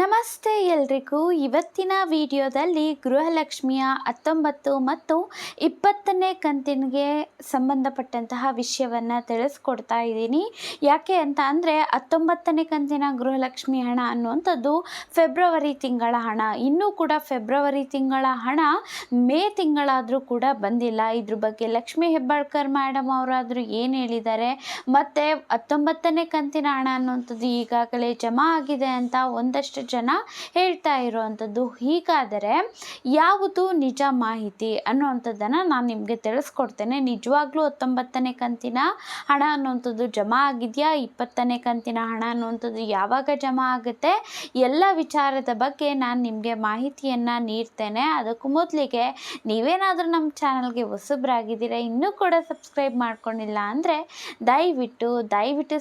ನಮಸ್ತೆ ಎಲ್ರಿಗೂ. ಇವತ್ತಿನ ವಿಡಿಯೋದಲ್ಲಿ ಗೃಹಲಕ್ಷ್ಮಿಯ 19 ಮತ್ತು 20ನೇ ಕಂತಿಗೆ ಸಂಬಂಧಪಟ್ಟಂತಹ ವಿಷಯವನ್ನು ತಿಳಿಸ್ಕೊಡ್ತಾ ಇದ್ದೀನಿ. ಯಾಕೆ ಅಂತ ಅಂದರೆ 19ನೇ ಕಂತಿನ ಗೃಹಲಕ್ಷ್ಮಿ ಹಣ ಅನ್ನುವಂಥದ್ದು ಫೆಬ್ರವರಿ ತಿಂಗಳ ಹಣ. ಇನ್ನೂ ಕೂಡ ಫೆಬ್ರವರಿ ತಿಂಗಳ ಹಣ ಮೇ ತಿಂಗಳಾದರೂ ಕೂಡ ಬಂದಿಲ್ಲ. ಇದ್ರ ಬಗ್ಗೆ ಲಕ್ಷ್ಮೀ ಹೆಬ್ಬಾಳ್ಕರ್ ಮೇಡಮ್ ಅವರಾದರೂ ಏನು ಹೇಳಿದ್ದಾರೆ, ಮತ್ತು 19ನೇ ಕಂತಿನ ಹಣ ಅನ್ನುವಂಥದ್ದು ಈಗಾಗಲೇ ಜಮಾ ಆಗಿದೆ ಅಂತ ಒಂದಷ್ಟು ಜನ ಹೇಳ್ತಾ ಇರುವಂಥದ್ದು. ಹೀಗಾದರೆ ಯಾವುದು ನಿಜ ಮಾಹಿತಿ ಅನ್ನುವಂಥದ್ದನ್ನು ನಾನು ನಿಮಗೆ ತಿಳಿಸ್ಕೊಡ್ತೇನೆ. ನಿಜವಾಗ್ಲೂ 19ನೇ ಕಂತಿನ ಹಣ ಅನ್ನುವಂಥದ್ದು ಜಮಾ ಆಗಿದೆಯಾ, 20ನೇ ಕಂತಿನ ಹಣ ಅನ್ನುವಂಥದ್ದು ಯಾವಾಗ ಜಮಾ ಆಗುತ್ತೆ, ಎಲ್ಲ ವಿಚಾರದ ಬಗ್ಗೆ ನಾನು ನಿಮಗೆ ಮಾಹಿತಿಯನ್ನು ನೀಡ್ತೇನೆ. ಅದಕ್ಕೂ ಮೊದಲಿಗೆ ನೀವೇನಾದರೂ ನಮ್ಮ ಚಾನಲ್ಗೆ ಹೊಸಬ್ರಾಗಿದ್ದೀರಾ, ಇನ್ನೂ ಕೂಡ ಸಬ್ಸ್ಕ್ರೈಬ್ ಮಾಡ್ಕೊಂಡಿಲ್ಲ ಅಂದರೆ ದಯವಿಟ್ಟು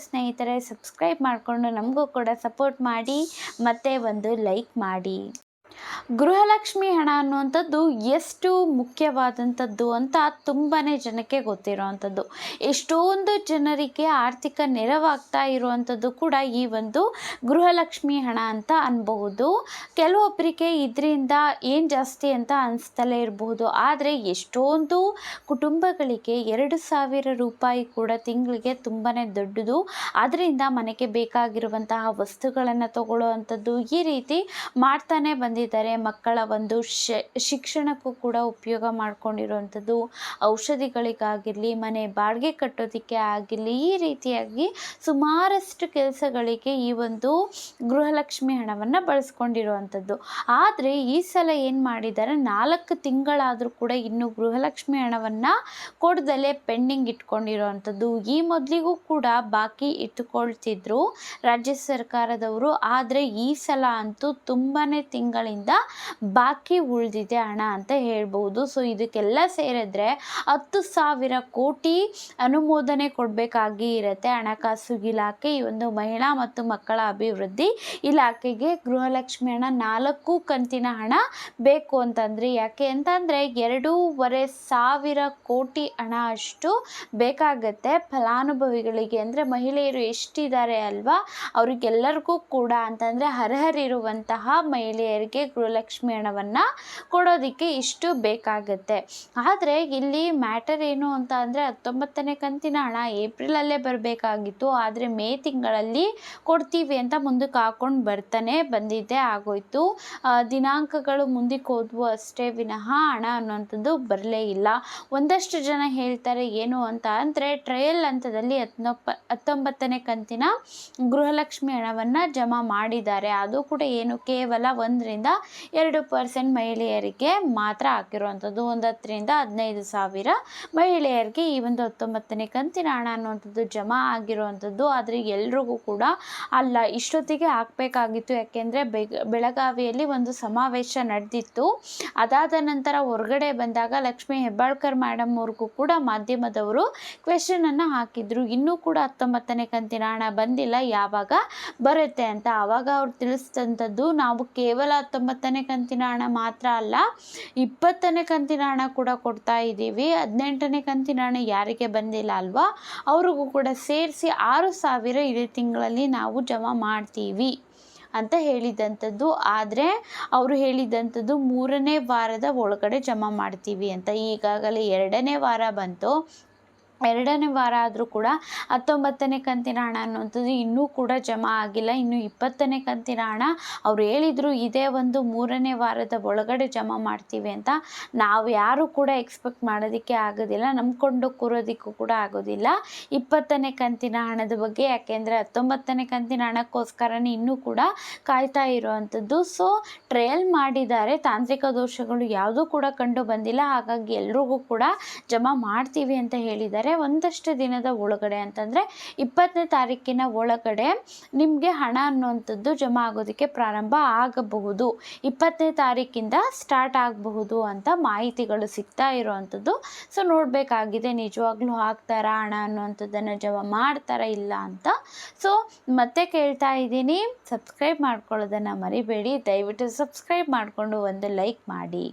ಸ್ನೇಹಿತರೆ ಸಬ್ಸ್ಕ್ರೈಬ್ ಮಾಡಿಕೊಂಡು ನಮಗೂ ಕೂಡ ಸಪೋರ್ಟ್ ಮಾಡಿ ಮತ್ತು ಒಂದು ಲೈಕ್ ಮಾಡಿ. ಗೃಹಲಕ್ಷ್ಮಿ ಹಣ ಅನ್ನುವಂಥದ್ದು ಎಷ್ಟು ಮುಖ್ಯವಾದಂಥದ್ದು ಅಂತ ತುಂಬಾ ಜನಕ್ಕೆ ಗೊತ್ತಿರೋವಂಥದ್ದು. ಎಷ್ಟೊಂದು ಜನರಿಗೆ ಆರ್ಥಿಕ ನೆರವಾಗ್ತಾ ಇರುವಂಥದ್ದು ಕೂಡ ಈ ಒಂದು ಗೃಹಲಕ್ಷ್ಮಿ ಹಣ ಅಂತ ಅನ್ಬಹುದು. ಕೆಲವೊಬ್ಬರಿಗೆ ಇದರಿಂದ ಏನು ಜಾಸ್ತಿ ಅಂತ ಅನಿಸ್ತಲೇ ಇರಬಹುದು, ಆದರೆ ಎಷ್ಟೊಂದು ಕುಟುಂಬಗಳಿಗೆ 2,000 ರೂಪಾಯಿ ಕೂಡ ತಿಂಗಳಿಗೆ ತುಂಬಾ ದೊಡ್ಡದು. ಅದರಿಂದ ಮನೆಗೆ ಬೇಕಾಗಿರುವಂತಹ ವಸ್ತುಗಳನ್ನು ತಗೊಳ್ಳುವಂಥದ್ದು ಈ ರೀತಿ ಮಾಡ್ತಾನೆ ಬಂದಿದ್ದಾರೆ. ಮಕ್ಕಳ ಒಂದು ಶಿಕ್ಷಣಕ್ಕೂ ಕೂಡ ಉಪಯೋಗ ಮಾಡ್ಕೊಂಡಿರುವಂಥದ್ದು, ಔಷಧಿಗಳಿಗಾಗಿರಲಿ, ಮನೆ ಬಾಡಿಗೆ ಕಟ್ಟೋದಕ್ಕೆ ಆಗಿರಲಿ, ಈ ರೀತಿಯಾಗಿ ಸುಮಾರಷ್ಟು ಕೆಲಸಗಳಿಗೆ ಈ ಒಂದು ಗೃಹಲಕ್ಷ್ಮಿ ಹಣವನ್ನು ಬಳಸ್ಕೊಂಡಿರುವಂಥದ್ದು. ಆದರೆ ಈ ಸಲ ಏನು ಮಾಡಿದ್ದಾರೆ, 4 ತಿಂಗಳಾದರೂ ಕೂಡ ಇನ್ನೂ ಗೃಹಲಕ್ಷ್ಮಿ ಹಣವನ್ನು ಕೊಡದಲ್ಲೇ ಪೆಂಡಿಂಗ್ ಇಟ್ಕೊಂಡಿರುವಂಥದ್ದು. ಈ ಮೊದಲಿಗೂ ಕೂಡ ಬಾಕಿ ಇಟ್ಟುಕೊಳ್ತಿದ್ರು ರಾಜ್ಯ ಸರ್ಕಾರದವರು, ಆದರೆ ಈ ಸಲ ಅಂತೂ ತುಂಬಾ ತಿಂಗಳಿಂದ ಬಾಕಿ ಉಳಿದಿದೆ ಹಣ ಅಂತ ಹೇಳ್ಬೋದು. ಸೊ ಇದಕ್ಕೆಲ್ಲ ಸೇರಿದ್ರೆ 10,000 ಕೋಟಿ ಅನುಮೋದನೆ ಕೊಡಬೇಕಾಗಿ ಇರುತ್ತೆ ಹಣಕಾಸು ಇಲಾಖೆ. ಈ ಒಂದು ಮಹಿಳಾ ಮತ್ತು ಮಕ್ಕಳ ಅಭಿವೃದ್ಧಿ ಇಲಾಖೆಗೆ ಗೃಹಲಕ್ಷ್ಮಿ ಹಣ 4 ಕಂತಿನ ಹಣ ಬೇಕು ಅಂತಂದರೆ, ಯಾಕೆ ಅಂತಂದರೆ 2,500 ಕೋಟಿ ಹಣ ಅಷ್ಟು ಬೇಕಾಗತ್ತೆ ಫಲಾನುಭವಿಗಳಿಗೆ. ಅಂದರೆ ಮಹಿಳೆಯರು ಎಷ್ಟಿದ್ದಾರೆ ಅಲ್ವಾ, ಅವರಿಗೆಲ್ಲರಿಗೂ ಕೂಡ ಅಂತಂದರೆ ಅರ್ಹರಿರುವಂತಹ ಮಹಿಳೆಯರಿಗೆ ಗೃಹಲಕ್ಷ್ಮಿ ಹಣವನ್ನು ಕೊಡೋದಕ್ಕೆ ಇಷ್ಟು ಬೇಕಾಗತ್ತೆ. ಆದರೆ ಇಲ್ಲಿ ಮ್ಯಾಟರ್ ಏನು ಅಂತ ಅಂದರೆ 19ನೇ ಕಂತಿನ ಹಣ ಏಪ್ರಿಲಲ್ಲೇ ಬರಬೇಕಾಗಿತ್ತು, ಆದರೆ ಮೇ ತಿಂಗಳಲ್ಲಿ ಕೊಡ್ತೀವಿ ಅಂತ ಮುಂದಕ್ಕೆ ಹಾಕೊಂಡು ಬರ್ತಾನೆ ಬಂದಿದ್ದೇ ಆಗೋಯ್ತು. ದಿನಾಂಕಗಳು ಮುಂದಕ್ಕೆ ಹೋದ್ವು ಅಷ್ಟೇ ವಿನಃ ಹಣ ಅನ್ನುವಂಥದ್ದು ಬರಲೇ ಇಲ್ಲ. ಒಂದಷ್ಟು ಜನ ಹೇಳ್ತಾರೆ ಏನು ಅಂತ ಅಂದರೆ, ಟ್ರಯಲ್ ಹಂತದಲ್ಲಿ 19ನೇ ಕಂತಿನ ಗೃಹಲಕ್ಷ್ಮಿ ಹಣವನ್ನು ಜಮಾ ಮಾಡಿದ್ದಾರೆ. ಅದು ಕೂಡ ಏನು ಕೇವಲ 1-2% ಮಹಿಳೆಯರಿಗೆ ಮಾತ್ರ ಹಾಕಿರುವಂಥದ್ದು. 10,000-15,000 ಮಹಿಳೆಯರಿಗೆ ಈ ಒಂದು 19ನೇ ಕಂತಿನ ಹಣ ಅನ್ನುವಂಥದ್ದು ಜಮಾ ಆಗಿರುವಂಥದ್ದು. ಆದರೆ ಎಲ್ರಿಗೂ ಕೂಡ ಅಲ್ಲ, ಇಷ್ಟೊತ್ತಿಗೆ ಹಾಕಬೇಕಾಗಿತ್ತು. ಯಾಕೆಂದರೆ ಬೆಳಗಾವಿಯಲ್ಲಿ ಒಂದು ಸಮಾವೇಶ ನಡೆದಿತ್ತು. ಅದಾದ ನಂತರ ಹೊರಗಡೆ ಬಂದಾಗ ಲಕ್ಷ್ಮೀ ಹೆಬ್ಬಾಳ್ಕರ್ ಮೇಡಮ್ ಅವ್ರಿಗೂ ಕೂಡ ಮಾಧ್ಯಮದವರು ಕ್ವೆಶನನ್ನು ಹಾಕಿದ್ರು, ಇನ್ನೂ ಕೂಡ 19ನೇ ಕಂತಿನ ಹಣ ಬಂದಿಲ್ಲ, ಯಾವಾಗ ಬರುತ್ತೆ ಅಂತ. ಆವಾಗ ಅವ್ರು ತಿಳಿಸಿದಂಥದ್ದು, ನಾವು ಕೇವಲ 19ನೇ ಕಂತಿನ ಹಣ ಮಾತ್ರ ಅಲ್ಲ, 20ನೇ ಕಂತಿನ ಹಣ ಕೂಡ ಕೊಡ್ತಾ ಇದ್ದೀವಿ. 18ನೇ ಕಂತಿನ ಹಣ ಯಾರಿಗೆ ಬಂದಿಲ್ಲ ಅಲ್ವಾ, ಅವ್ರಿಗೂ ಕೂಡ ಸೇರಿಸಿ 6,000 ಇದೇ ತಿಂಗಳಲ್ಲಿ ನಾವು ಜಮಾ ಮಾಡ್ತೀವಿ ಅಂತ ಹೇಳಿದಂಥದ್ದು. ಆದರೆ ಅವರು ಹೇಳಿದಂಥದ್ದು 3ನೇ ವಾರದ ಒಳಗಡೆ ಜಮಾ ಮಾಡ್ತೀವಿ ಅಂತ. ಈಗಾಗಲೇ 2ನೇ ವಾರ ಬಂತು. 2ನೇ ವಾರ ಆದರೂ ಕೂಡ 19ನೇ ಕಂತಿನ ಹಣ ಅನ್ನುವಂಥದ್ದು ಇನ್ನೂ ಕೂಡ ಜಮಾ ಆಗಿಲ್ಲ. ಇನ್ನು 20ನೇ ಕಂತಿನ ಹಣ ಅವ್ರು ಹೇಳಿದರು ಇದೇ ಒಂದು 3ನೇ ವಾರದ ಒಳಗಡೆ ಜಮಾ ಮಾಡ್ತೀವಿ ಅಂತ. ನಾವು ಯಾರು ಕೂಡ ಎಕ್ಸ್ಪೆಕ್ಟ್ ಮಾಡೋದಕ್ಕೆ ಆಗೋದಿಲ್ಲ, ನಂಬ್ಕೊಂಡು ಕೂರೋದಕ್ಕೂ ಕೂಡ ಆಗೋದಿಲ್ಲ 20ನೇ ಕಂತಿನ ಹಣದ ಬಗ್ಗೆ. ಯಾಕೆಂದರೆ 19ನೇ ಕಂತಿನ ಹಣಕ್ಕೋಸ್ಕರನೇ ಇನ್ನೂ ಕೂಡ ಕಾಯ್ತಾ ಇರುವಂಥದ್ದು. ಸೊ ಟ್ರಯಲ್ ಮಾಡಿದ್ದಾರೆ, ತಾಂತ್ರಿಕ ದೋಷಗಳು ಯಾವುದೂ ಕೂಡ ಕಂಡು ಬಂದಿಲ್ಲ. ಹಾಗಾಗಿ ಎಲ್ರಿಗೂ ಕೂಡ ಜಮಾ ಮಾಡ್ತೀವಿ ಅಂತ ಹೇಳಿದ್ದಾರೆ. ಒಂದಷ್ಟು ದಿನದ ಒಳಗಡೆ ಅಂತಂದರೆ 20ನೇ ತಾರೀಕಿನ ಒಳಗಡೆ ನಿಮಗೆ ಹಣ ಅನ್ನುವಂಥದ್ದು ಜಮಾ ಆಗೋದಕ್ಕೆ ಪ್ರಾರಂಭ ಆಗಬಹುದು. 20ನೇ ತಾರೀಕಿಂದ ಸ್ಟಾರ್ಟ್ ಆಗಬಹುದು ಅಂತ ಮಾಹಿತಿಗಳು ಸಿಗ್ತಾ ಇರೋವಂಥದ್ದು. ಸೊ ನೋಡಬೇಕಾಗಿದೆ ನಿಜವಾಗ್ಲೂ ಹಾಕ್ತಾರಾ ಹಣ ಅನ್ನುವಂಥದ್ದನ್ನು ಜಮಾ ಮಾಡ್ತಾರಾ ಇಲ್ಲ ಅಂತ. ಸೊ ಮತ್ತೆ ಕೇಳ್ತಾ ಇದ್ದೀನಿ, ಸಬ್ಸ್ಕ್ರೈಬ್ ಮಾಡ್ಕೊಳ್ಳೋದನ್ನು ಮರಿಬೇಡಿ. ದಯವಿಟ್ಟು ಸಬ್ಸ್ಕ್ರೈಬ್ ಮಾಡಿಕೊಂಡು ಒಂದು ಲೈಕ್ ಮಾಡಿ.